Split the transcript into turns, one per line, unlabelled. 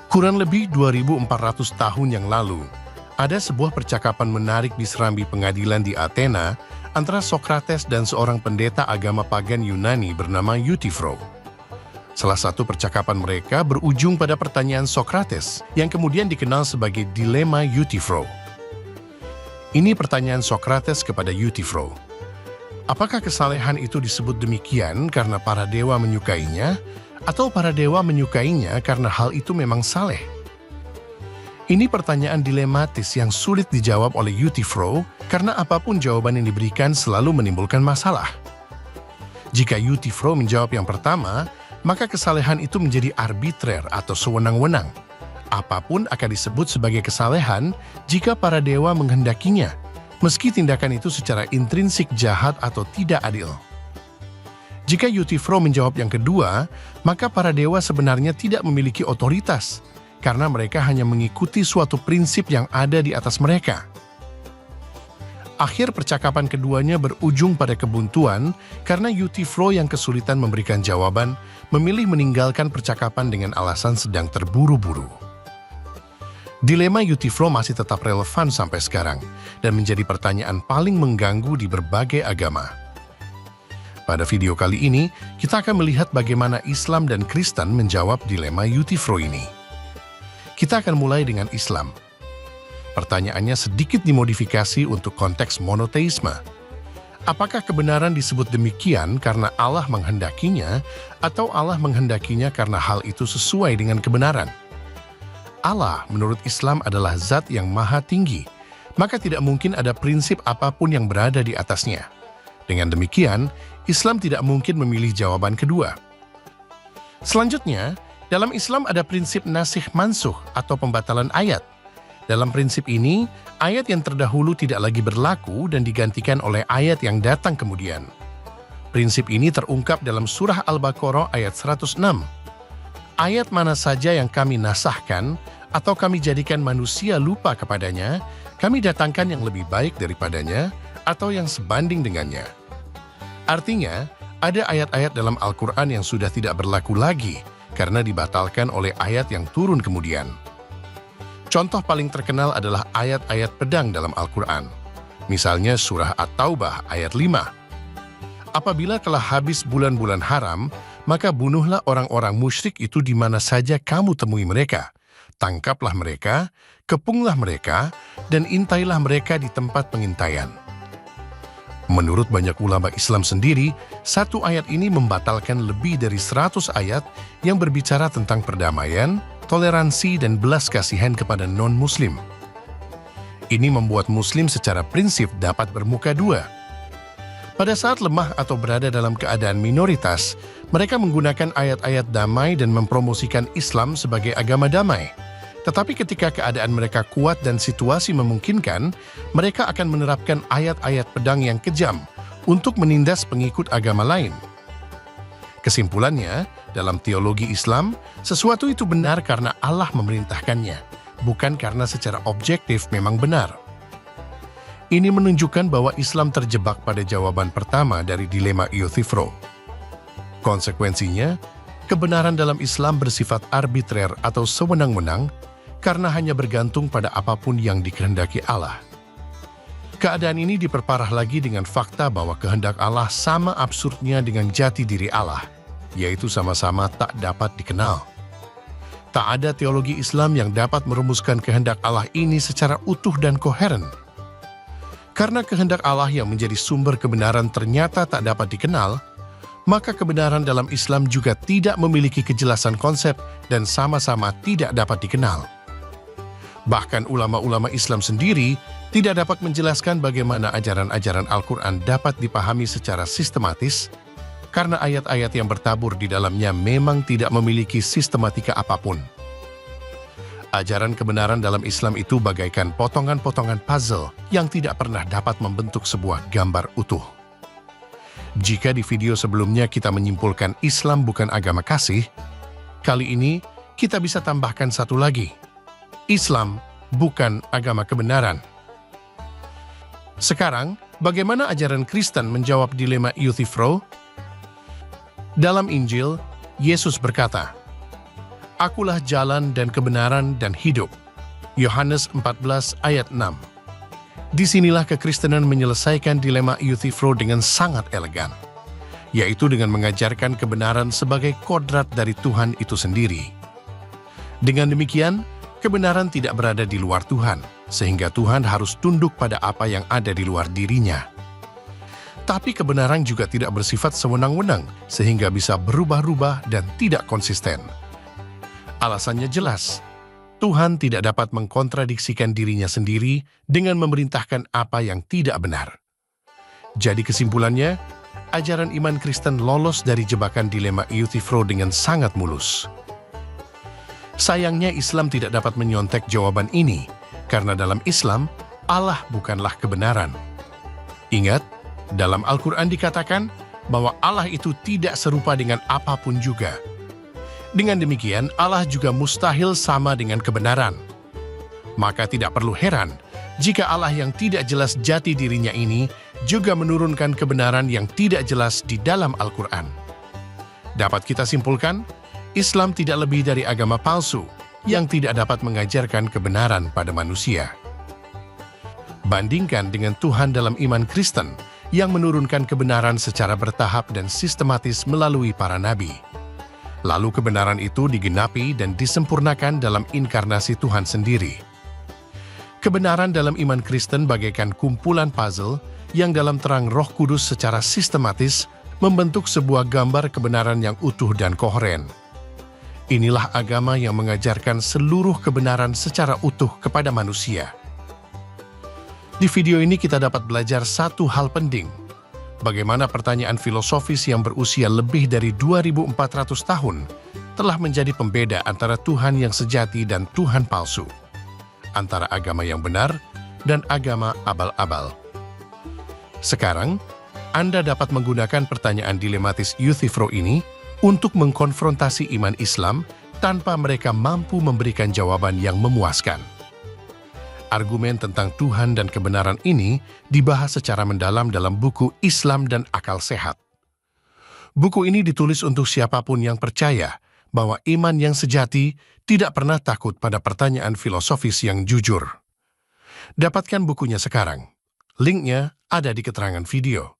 Kurang lebih 2.400 tahun yang lalu, ada sebuah percakapan menarik di serambi pengadilan di Athena antara Socrates dan seorang pendeta agama pagan Yunani bernama Euthyphro. Salah satu percakapan mereka berujung pada pertanyaan Socrates yang kemudian dikenal sebagai dilema Euthyphro. Ini pertanyaan Socrates kepada Euthyphro. Apakah kesalehan itu disebut demikian karena para dewa menyukainya, atau para dewa menyukainya karena hal itu memang saleh? Ini pertanyaan dilematis yang sulit dijawab oleh Euthyphro karena apapun jawaban yang diberikan selalu menimbulkan masalah. Jika Euthyphro menjawab yang pertama, maka kesalehan itu menjadi arbitrer atau sewenang-wenang. Apapun akan disebut sebagai kesalehan jika para dewa menghendakinya, meski tindakan itu secara intrinsik jahat atau tidak adil. Jika Euthyphro menjawab yang kedua, maka para dewa sebenarnya tidak memiliki otoritas, karena mereka hanya mengikuti suatu prinsip yang ada di atas mereka. Akhir percakapan keduanya berujung pada kebuntuan karena Euthyphro yang kesulitan memberikan jawaban memilih meninggalkan percakapan dengan alasan sedang terburu-buru. Dilema Euthyphro masih tetap relevan sampai sekarang dan menjadi pertanyaan paling mengganggu di berbagai agama. Pada video kali ini, kita akan melihat bagaimana Islam dan Kristen menjawab dilema Euthyphro ini. Kita akan mulai dengan Islam. Pertanyaannya sedikit dimodifikasi untuk konteks monoteisme. Apakah kebenaran disebut demikian karena Allah menghendakinya, atau Allah menghendakinya karena hal itu sesuai dengan kebenaran? Allah menurut Islam adalah zat yang maha tinggi, maka tidak mungkin ada prinsip apapun yang berada di atasnya. Dengan demikian, Islam tidak mungkin memilih jawaban kedua. Selanjutnya, dalam Islam ada prinsip nasikh mansuh atau pembatalan ayat. Dalam prinsip ini, ayat yang terdahulu tidak lagi berlaku dan digantikan oleh ayat yang datang kemudian. Prinsip ini terungkap dalam surah Al-Baqarah ayat 106. Ayat mana saja yang kami nasahkan atau kami jadikan manusia lupa kepadanya, kami datangkan yang lebih baik daripadanya atau yang sebanding dengannya. Artinya, ada ayat-ayat dalam Al-Quran yang sudah tidak berlaku lagi karena dibatalkan oleh ayat yang turun kemudian. Contoh paling terkenal adalah ayat-ayat pedang dalam Al-Quran. Misalnya surah At-Taubah ayat 5. Apabila telah habis bulan-bulan haram, maka bunuhlah orang-orang musyrik itu di mana saja kamu temui mereka. Tangkaplah mereka, kepunglah mereka, dan intailah mereka di tempat pengintaian. Menurut banyak ulama Islam sendiri, satu ayat ini membatalkan lebih dari 100 ayat yang berbicara tentang perdamaian, toleransi, dan belas kasihan kepada non-Muslim. Ini membuat Muslim secara prinsip dapat bermuka dua. Pada saat lemah atau berada dalam keadaan minoritas, mereka menggunakan ayat-ayat damai dan mempromosikan Islam sebagai agama damai. Tetapi ketika keadaan mereka kuat dan situasi memungkinkan, mereka akan menerapkan ayat-ayat pedang yang kejam untuk menindas pengikut agama lain. Kesimpulannya, dalam teologi Islam, sesuatu itu benar karena Allah memerintahkannya, bukan karena secara objektif memang benar. Ini menunjukkan bahwa Islam terjebak pada jawaban pertama dari dilema Euthyphro. Konsekuensinya, kebenaran dalam Islam bersifat arbitrer atau sewenang-wenang karena hanya bergantung pada apapun yang dikehendaki Allah. Keadaan ini diperparah lagi dengan fakta bahwa kehendak Allah sama absurdnya dengan jati diri Allah, yaitu sama-sama tak dapat dikenal. Tak ada teologi Islam yang dapat merumuskan kehendak Allah ini secara utuh dan koheren. Karena kehendak Allah yang menjadi sumber kebenaran ternyata tak dapat dikenal, maka kebenaran dalam Islam juga tidak memiliki kejelasan konsep dan sama-sama tidak dapat dikenal. Bahkan ulama-ulama Islam sendiri tidak dapat menjelaskan bagaimana ajaran-ajaran Al-Quran dapat dipahami secara sistematis, karena ayat-ayat yang bertabur di dalamnya memang tidak memiliki sistematika apapun. Ajaran kebenaran dalam Islam itu bagaikan potongan-potongan puzzle yang tidak pernah dapat membentuk sebuah gambar utuh. Jika di video sebelumnya kita menyimpulkan Islam bukan agama kasih, kali ini kita bisa tambahkan satu lagi. Islam bukan agama kebenaran. Sekarang, bagaimana ajaran Kristen menjawab dilema Euthyphro? Dalam Injil, Yesus berkata, Akulah jalan dan kebenaran dan hidup. Yohanes 14 ayat 6. Disinilah kekristenan menyelesaikan dilema Euthyphro dengan sangat elegan, yaitu dengan mengajarkan kebenaran sebagai kodrat dari Tuhan itu sendiri. Dengan demikian, kebenaran tidak berada di luar Tuhan, sehingga Tuhan harus tunduk pada apa yang ada di luar dirinya. Tapi kebenaran juga tidak bersifat sewenang-wenang, sehingga bisa berubah-ubah dan tidak konsisten. Alasannya jelas, Tuhan tidak dapat mengkontradiksikan dirinya sendiri dengan memerintahkan apa yang tidak benar. Jadi kesimpulannya, ajaran iman Kristen lolos dari jebakan dilema Euthyphro dengan sangat mulus. Sayangnya Islam tidak dapat menyontek jawaban ini, karena dalam Islam, Allah bukanlah kebenaran. Ingat, dalam Al-Quran dikatakan bahwa Allah itu tidak serupa dengan apapun juga. Dengan demikian, Allah juga mustahil sama dengan kebenaran. Maka tidak perlu heran jika Allah yang tidak jelas jati dirinya ini juga menurunkan kebenaran yang tidak jelas di dalam Al-Quran. Dapat kita simpulkan, Islam tidak lebih dari agama palsu yang tidak dapat mengajarkan kebenaran pada manusia. Bandingkan dengan Tuhan dalam iman Kristen yang menurunkan kebenaran secara bertahap dan sistematis melalui para nabi. Lalu kebenaran itu digenapi dan disempurnakan dalam inkarnasi Tuhan sendiri. Kebenaran dalam iman Kristen bagaikan kumpulan puzzle yang dalam terang Roh Kudus secara sistematis membentuk sebuah gambar kebenaran yang utuh dan koheren. Inilah agama yang mengajarkan seluruh kebenaran secara utuh kepada manusia. Di video ini kita dapat belajar satu hal penting. Bagaimana pertanyaan filosofis yang berusia lebih dari 2.400 tahun telah menjadi pembeda antara Tuhan yang sejati dan Tuhan palsu, antara agama yang benar dan agama abal-abal. Sekarang, Anda dapat menggunakan pertanyaan dilematis Euthyphro ini untuk mengkonfrontasi iman Islam tanpa mereka mampu memberikan jawaban yang memuaskan. Argumen tentang Tuhan dan kebenaran ini dibahas secara mendalam dalam buku Islam dan Akal Sehat. Buku ini ditulis untuk siapapun yang percaya bahwa iman yang sejati tidak pernah takut pada pertanyaan filosofis yang jujur. Dapatkan bukunya sekarang. Linknya ada di keterangan video.